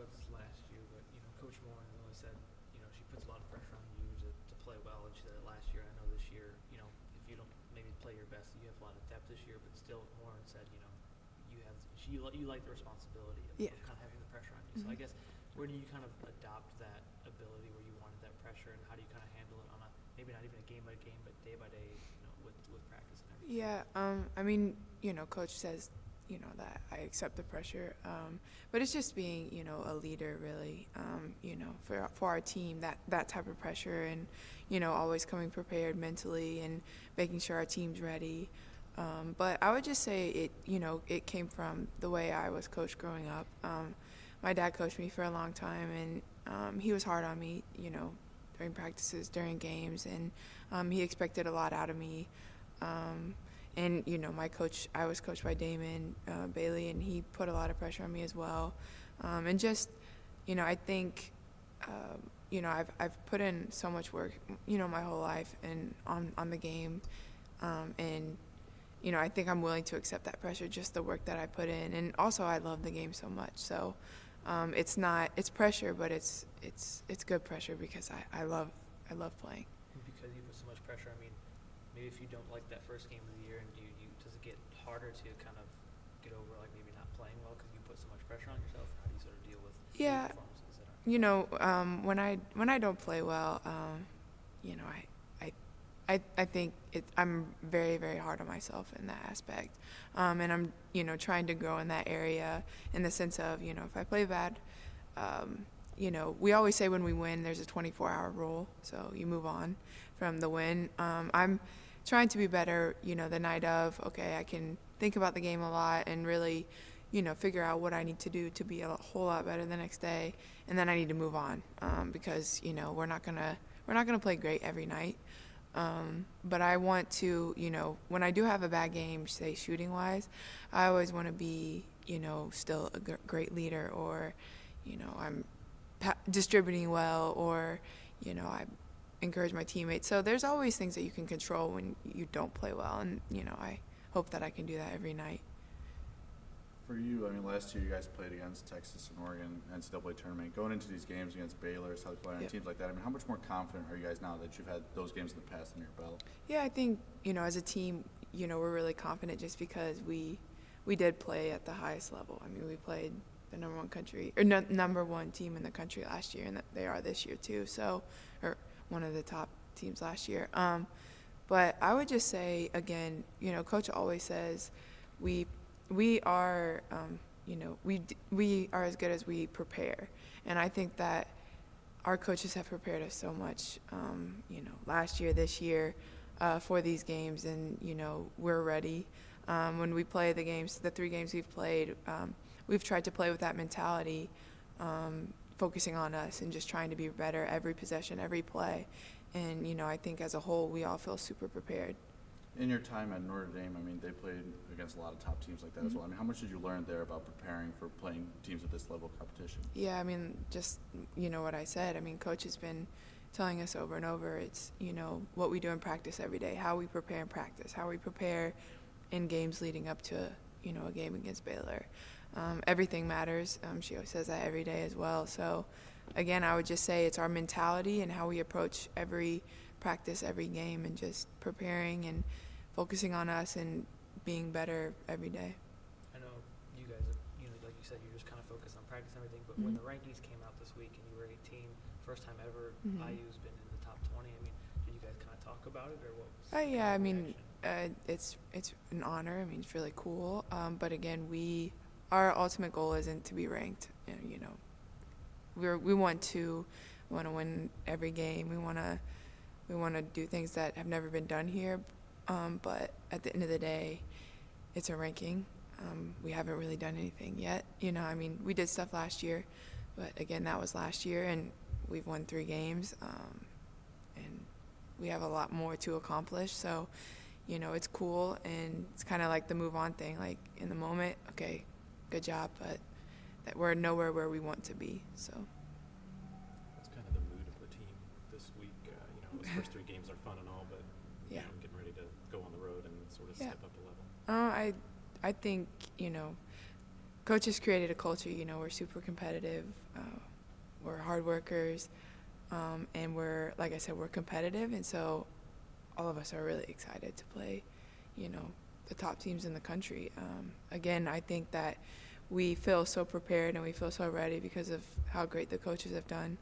about this last year, but Coach Moore has always said, she puts a lot of pressure on you to play well, and she said it last year. I know this year, if you don't maybe play your best, you have a lot of depth this year, but still, Moore said, you like the responsibility of, Yeah. of kind of having the pressure on you. So I guess where do you kind of adopt that ability where you wanted that pressure, and how do you kind of handle it on a maybe not even a game by game, but day by day, with practice and everything? Yeah, I mean, Coach says, that I accept the pressure, but it's just being, a leader, really, for our team, that type of pressure, and, always coming prepared mentally and making sure our team's ready. But I would just say it came from the way I was coached growing up. My dad coached me for a long time, and he was hard on me, during practices, during games, and he expected a lot out of me. And, my coach, I was coached by Damon Bailey, and he put a lot of pressure on me as well. And just, I think, I've put in so much work, my whole life and on the game. And, I think I'm willing to accept that pressure, just the work that I put in. And also I love the game so much. So it's pressure, but it's good pressure because I love playing. Because you put so much pressure, I mean, maybe if you don't like that first game of the year, and does it get harder to kind of get over like maybe not playing well because you put so much pressure on yourself? How do you sort of deal with Yeah, performances that are? when I don't play well, I think I'm very, very hard on myself in that aspect, and I'm trying to grow in that area in the sense of if I play bad, we always say when we win there's a 24-hour rule, so you move on from the win. I'm trying to be better, the night of. Okay, I can think about the game a lot and really, figure out what I need to do to be a whole lot better the next day, and then I need to move on because we're not gonna play great every night. But I want to, when I do have a bad game, say shooting wise, I always want to be, still a great leader, or, I'm distributing well, or, I encourage my teammates. So there's always things that you can control when you don't play well. And, I hope that I can do that every night. For you, I mean, last year you guys played against Texas and Oregon NCAA tournament. Going into these games against Baylor, South Carolina, teams like that, I mean, how much more confident are you guys now that you've had those games in the past under your belt? Yeah, I think, as a team, we're really confident just because we did play at the highest level. I mean, we played the number one team in the country last year, and they are this year too. So, or one of the top teams last year. But I would just say, again, Coach always says we are, we are as good as we prepare. And I think that our coaches have prepared us so much, last year, this year, for these games. And, we're ready. When we play the 3 games we've played, we've tried to play with that mentality, focusing on us and just trying to be better every possession, every play. And, I think as a whole, we all feel super prepared. In your time at Notre Dame, I mean, they played against a lot of top teams like that as well. I mean, how much did you learn there about preparing for playing teams at this level of competition? Yeah, I mean, just, what I said. I mean, Coach has been telling us over and over, it's, what we do in practice every day, how we prepare in practice, how we prepare in games leading up to, a game against Baylor. Everything matters. She always says that every day as well. So, again, I would just say it's our mentality and how we approach every practice, every game, and just preparing and focusing on us and being better every day. I know you guys, like you said, you're just kind of focused on practice and everything, but when the rankings came out this week and you were 18, first time ever IU's been in the top 20, I mean, did you guys kind of talk about it, or what was Yeah, I mean, reaction? it's an honor. I mean, it's really cool. But again, our ultimate goal isn't to be ranked. We want to win every game. We want to do things that have never been done here. But at the end of the day, it's a ranking. We haven't really done anything yet. I mean, we did stuff last year, but again, that was last year, and we've won 3 games, and we have a lot more to accomplish. So, it's cool, and it's kind of like the move on thing. Like, in the moment, okay, good job, but that we're nowhere where we want to be. So. That's kind of the mood of the team this week. Those first 3 games are fun and all, but getting ready to go on the road and sort of step up a level. I think Coach has created a culture, we're super competitive, we're hard workers, and we're, like I said, we're competitive, and so all of us are really excited to play, the top teams in the country. Again, I think that we feel so prepared and we feel so ready because of how great the coaches have done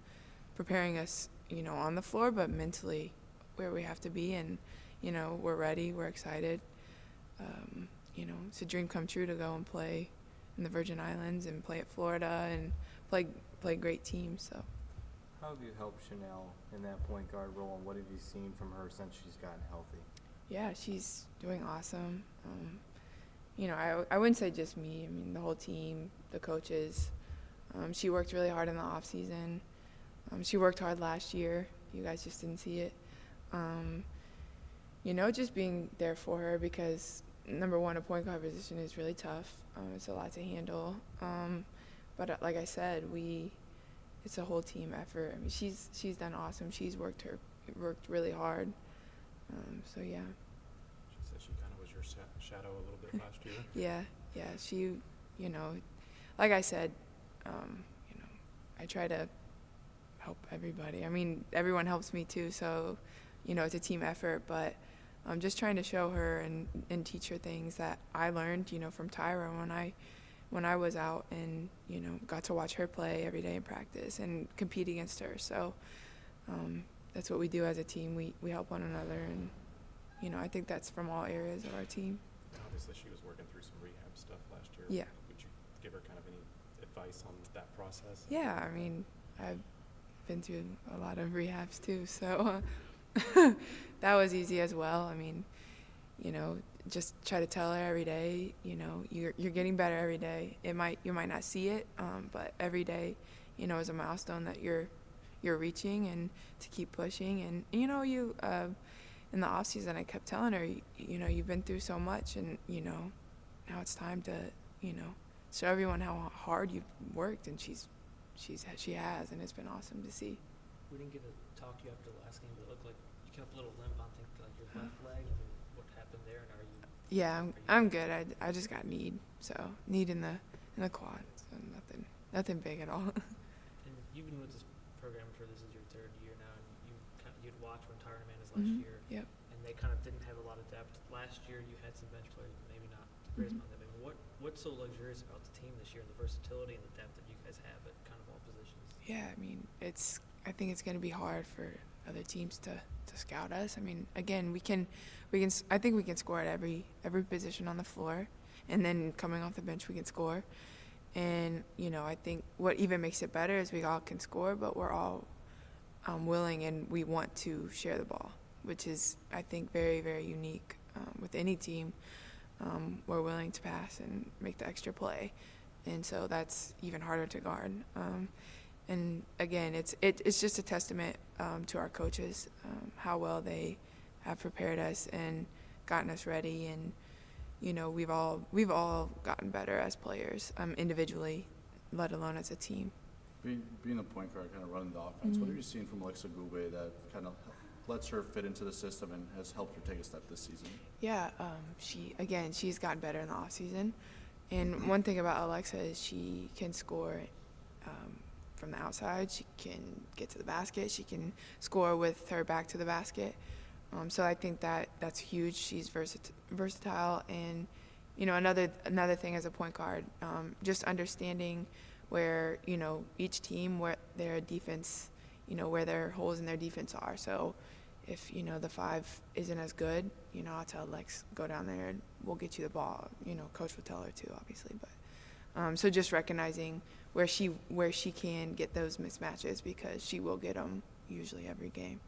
preparing us, on the floor, but mentally where we have to be, and, we're ready, we're excited. It's a dream come true to go and play in the Virgin Islands and play at Florida and play great teams. So, how have you helped Chanel in that point guard role, and what have you seen from her since she's gotten healthy? Yeah, she's doing awesome. I wouldn't say just me. I mean, the whole team, the coaches. She worked really hard in the off season. She worked hard last year. You guys just didn't see it. Just being there for her because, number one, a point guard position is really tough. It's a lot to handle. But like I said, it's a whole team effort. I mean, she's done awesome. She's worked really hard. So yeah. She said she kind of was your shadow a little bit last year. Yeah. She, like I said, I try to help everybody. I mean, everyone helps me too. So, it's a team effort. But I'm just trying to show her and teach her things that I learned, from Tyra when I was out and, got to watch her play every day in practice and compete against her. So that's what we do as a team. We help one another, and, I think that's from all areas of our team. Obviously, she was working through some rehab stuff last year. Yeah. Would you give her kind of any advice on that process? Yeah, I mean, I've been through a lot of rehabs too, so that was easy as well. I mean, just try to tell her every day, you're getting better every day. You might not see it, but every day, is a milestone that you're reaching, and to keep pushing. And in the off season, I kept telling her, you've been through so much, and now it's time to show everyone how hard you've worked, and she has, and it's been awesome to see. We didn't get to talk to you after the last game, but it looked like you kept a little limp on your left leg. I mean, what happened there, and are you? Yeah, I'm good. I just got knee in the quad, so nothing big at all. And you've been with this program for this is your third year now, and you'd watch when Tyra Hernandez last year. Yep. And they kind of didn't have a lot of depth. Last year you had some bench players, but maybe not the greatest amount of them. What's so luxurious about the team this year, the versatility and the depth that you guys have at kind of all positions? Yeah, I mean, I think it's going to be hard for other teams to scout us. I mean, again, I think we can score at every position on the floor, and then coming off the bench we can score. And I think what even makes it better is we all can score, but we're all willing and we want to share the ball, which is, I think, very, very unique with any team. We're willing to pass and make the extra play, and so that's even harder to guard. And again, it's just a testament to our coaches, how well they have prepared us and gotten us ready. And we've all gotten better as players, individually, let alone as a team. Being a point guard, kind of running the offense, what have you seen from Alexa Gube that kind of lets her fit into the system and has helped her take a step this season? Yeah, she's gotten better in the off season, and one thing about Alexa is she can score from the outside. She can get to the basket. She can score with her back to the basket. So I think that's huge. She's versatile, and another thing as a point guard, just understanding where each team, where their defense, where their holes in their defense are. So if the five isn't as good, I'll tell Lex, go down there and we'll get you the ball. Coach will tell her too, obviously, but so just recognizing where she can get those mismatches, because she will get them usually every game.